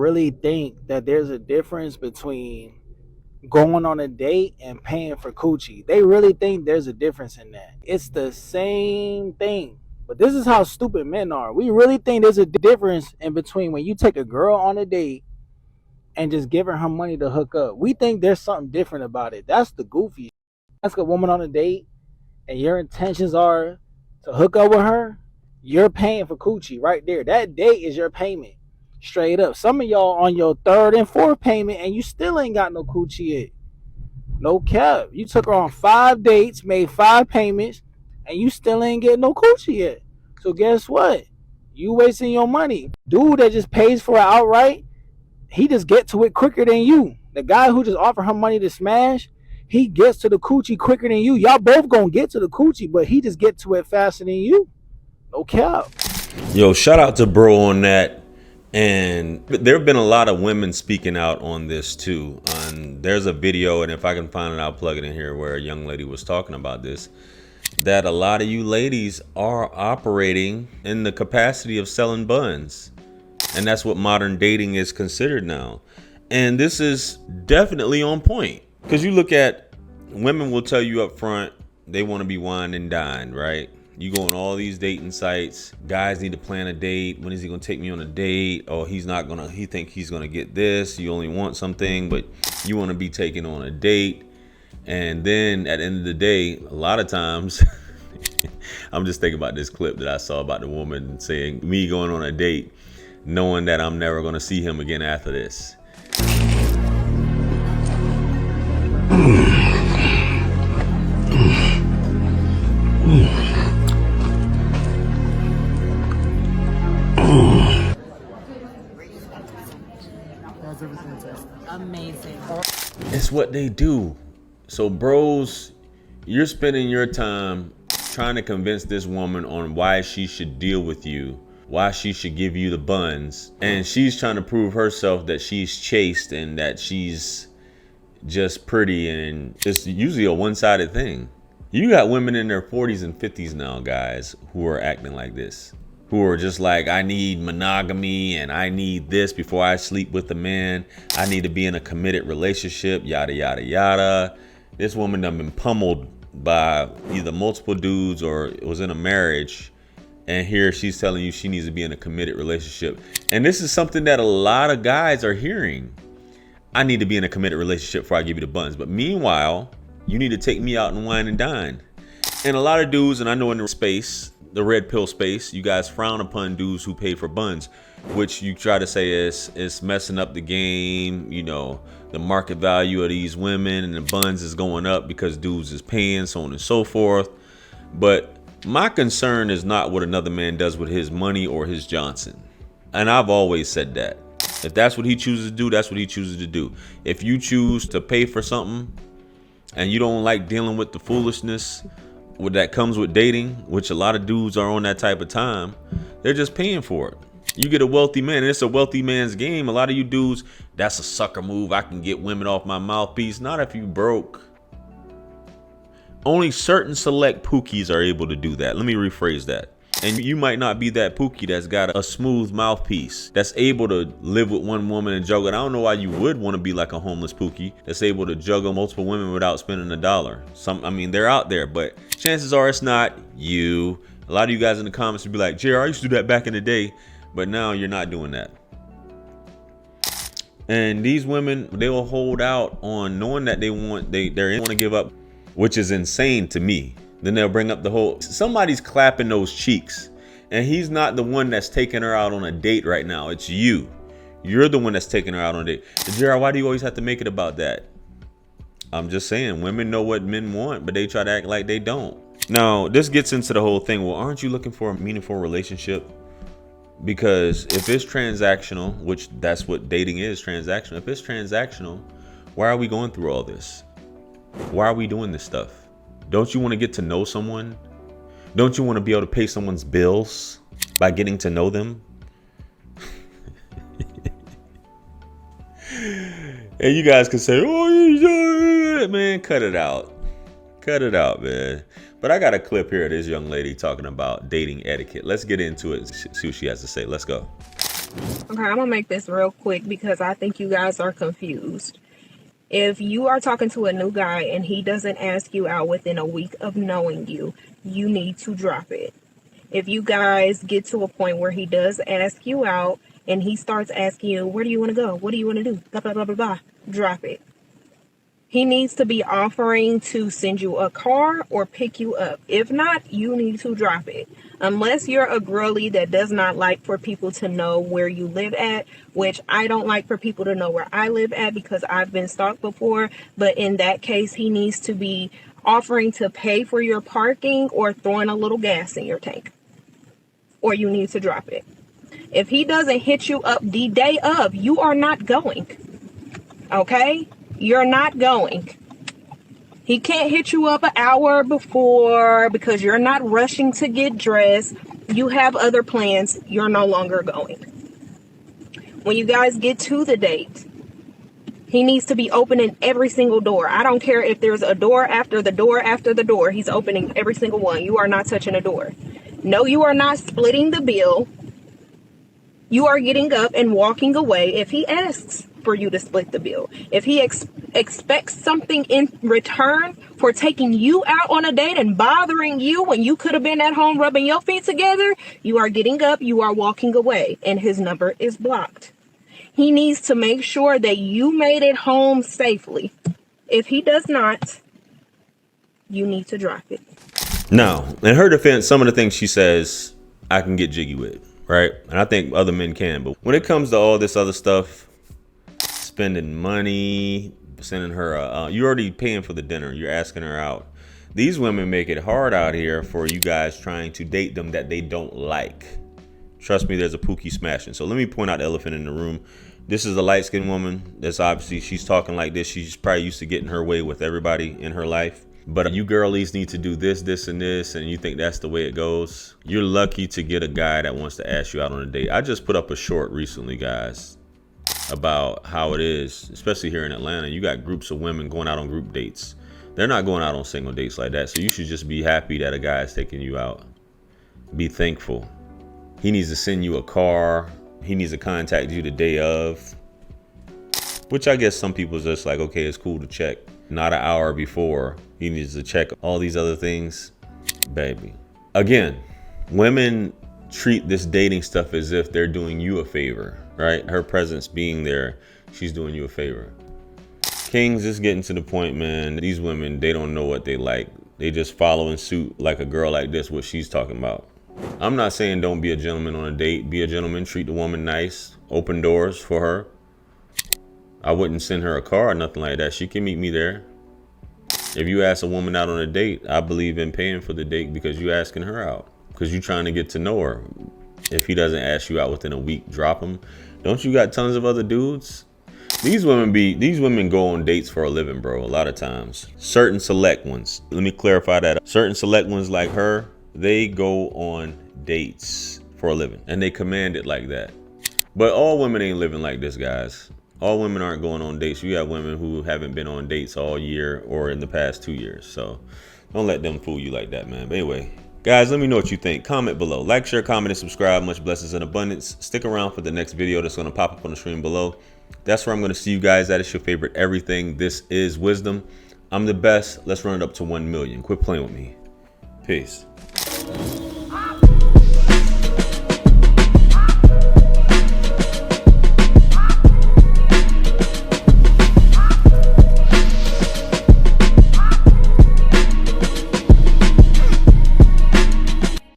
really think that there's a difference between going on a date and paying for coochie. They really think there's a difference in that. It's the same thing. But this is how stupid men are. We really think there's a difference in between when you take a girl on a date and just giving her money to hook up. We think there's something different about it. That's the goofy shit. Ask a woman on a date and your intentions are to hook up with her, you're paying for coochie right there. That date is your payment. Straight up. Some of y'all on your third and fourth payment and you still ain't got no coochie yet. No cap. You took her on 5 dates, made 5 payments, and you still ain't getting no coochie yet. So guess what? You wasting your money. Dude that just pays for it outright, he just get to it quicker than you. The guy who just offered her money to smash, he gets to the coochie quicker than you. Y'all both gonna get to the coochie, but he just get to it faster than you. No cap. Yo, shout out to bro on that. And there have been a lot of women speaking out on this too. There's a video, and if I can find it, I'll plug it in here, where a young lady was talking about this, that a lot of you ladies are operating in the capacity of selling buns. And that's what modern dating is considered now. And this is definitely on point. Because you look at, women will tell you up front, they want to be wined and dined, right? You go on all these dating sites. Guys need to plan a date. When is he gonna take me on a date? Oh, he think he's gonna get this. You only want something, but you want to be taken on a date. And then at the end of the day, a lot of times, I'm just thinking about this clip that I saw about the woman saying, me going on a date, knowing that I'm never gonna see him again after this. Amazing. It's what they do. So bros, you're spending your time trying to convince this woman on why she should deal with you, why she should give you the buns, and she's trying to prove herself that she's chaste and that she's just pretty, and it's usually a one-sided thing. You got women in their 40s and 50s now, guys, who are acting like this, who are just like, I need monogamy and I need this before I sleep with a man. I need to be in a committed relationship, yada, yada, yada. This woman done been pummeled by either multiple dudes or was in a marriage. And here she's telling you she needs to be in a committed relationship. And this is something that a lot of guys are hearing. I need to be in a committed relationship before I give you the buns. But meanwhile, you need to take me out and wine and dine. And a lot of dudes, and I know in the space, the red pill space, you guys frown upon dudes who pay for buns, which you try to say is messing up the game. You know, the market value of these women and the buns is going up because dudes is paying, so on and so forth. But my concern is not what another man does with his money or his Johnson. And I've always said that. If that's what he chooses to do, that's what he chooses to do. If you choose to pay for something and you don't like dealing with the foolishness that comes with dating, which a lot of dudes are on that type of time, they're just paying for it. You get a wealthy man, and it's a wealthy man's game. A lot of you dudes, that's a sucker move. I can get women off my mouthpiece. Not if you broke. Only certain select pookies are able to do that. Let me rephrase that. And you might not be that pookie that's got a smooth mouthpiece, that's able to live with one woman and juggle. I don't know why you would want to be like a homeless pookie that's able to juggle multiple women without spending $1. I mean, they're out there, but chances are it's not you. A lot of you guys in the comments would be like, JR, I used to do that back in the day, but now you're not doing that. And these women, they will hold out on knowing that they want to give up, which is insane to me. Then they'll bring up the whole, somebody's clapping those cheeks, and he's not the one that's taking her out on a date right now. It's you. You're the one that's taking her out on a date. JR, why do you always have to make it about that? I'm just saying, women know what men want, but they try to act like they don't. Now, this gets into the whole thing. Well, aren't you looking for a meaningful relationship? Because if it's transactional, which that's what dating is, transactional. If it's transactional, why are we going through all this? Why are we doing this stuff? Don't you want to get to know someone? Don't you want to be able to pay someone's bills by getting to know them? And you guys can say, oh, man, cut it out. Cut it out, man. But I got a clip here of this young lady talking about dating etiquette. Let's get into it, see what she has to say. Let's go. Okay, I'm gonna make this real quick because I think you guys are confused. If you are talking to a new guy and he doesn't ask you out within a week of knowing you, you need to drop it. If you guys get to a point where he does ask you out and he starts asking you, where do you want to go? What do you want to do? Blah, blah, blah, blah, blah. Drop it. He needs to be offering to send you a car or pick you up. If not, you need to drop it. Unless you're a girly that does not like for people to know where you live at, which I don't like for people to know where I live at because I've been stalked before. But in that case, he needs to be offering to pay for your parking or throwing a little gas in your tank. Or you need to drop it. If he doesn't hit you up the day of, you are not going. Okay? You're not going. He can't hit you up an hour before because you're not rushing to get dressed. You have other plans. You're no longer going. When you guys get to the date, he needs to be opening every single door. I don't care if there's a door after the door after the door. He's opening every single one. You are not touching a door. No, you are not splitting the bill. You are getting up and walking away if he asks for you to split the bill. If he expects something in return for taking you out on a date and bothering you when you could have been at home rubbing your feet together, you are getting up, you are walking away, and his number is blocked. He needs to make sure that you made it home safely. If he does not, you need to drop it. Now, in her defense, some of the things she says, I can get jiggy with, right? And I think other men can. But when it comes to all this other stuff, spending money, sending her, you're already paying for the dinner. You're asking her out. These women make it hard out here for you guys trying to date them that they don't like. Trust me, there's a pookie smashing. So let me point out the elephant in the room. This is a light-skinned woman. That's obviously, she's talking like this. She's probably used to getting her way with everybody in her life. But you girlies need to do this, this, and this, and you think that's the way it goes. You're lucky to get a guy that wants to ask you out on a date. I just put up a short recently, guys, about how it is, especially here in Atlanta. You got groups of women going out on group dates. They're not going out on single dates like that. So you should just be happy that a guy is taking you out. Be thankful. He needs to send you a car. He needs to contact you the day of, which I guess some people just like, okay, it's cool to check. Not an hour before. He needs to check all these other things. Baby. Again, women treat this dating stuff as if they're doing you a favor, right? Her presence being there, she's doing you a favor. Kings, is getting to the point, man. These women, they don't know what they like. They just following suit like a girl like this, what she's talking about. I'm not saying don't be a gentleman on a date. Be a gentleman, treat the woman nice, open doors for her. I wouldn't send her a car or nothing like that. She can meet me there. If you ask a woman out on a date, I believe in paying for the date because you're asking her out. Because you're trying to get to know her. If he doesn't ask you out within a week, drop him. Don't you got tons of other dudes? These women go on dates for a living, bro, a lot of times. Certain select ones. Let me clarify that. Certain select ones like her, they go on dates for a living. And they command it like that. But all women ain't living like this, guys. All women aren't going on dates. You have women who haven't been on dates all year or in the past 2 years. So don't let them fool you like that, man. But anyway, guys, let me know what you think. Comment below. Like, share, comment, and subscribe. Much blessings and abundance. Stick around for the next video that's going to pop up on the screen below. That's where I'm going to see you guys. That is your favorite everything. This is Wisdom. I'm the best. Let's run it up to 1 million. Quit playing with me. Peace.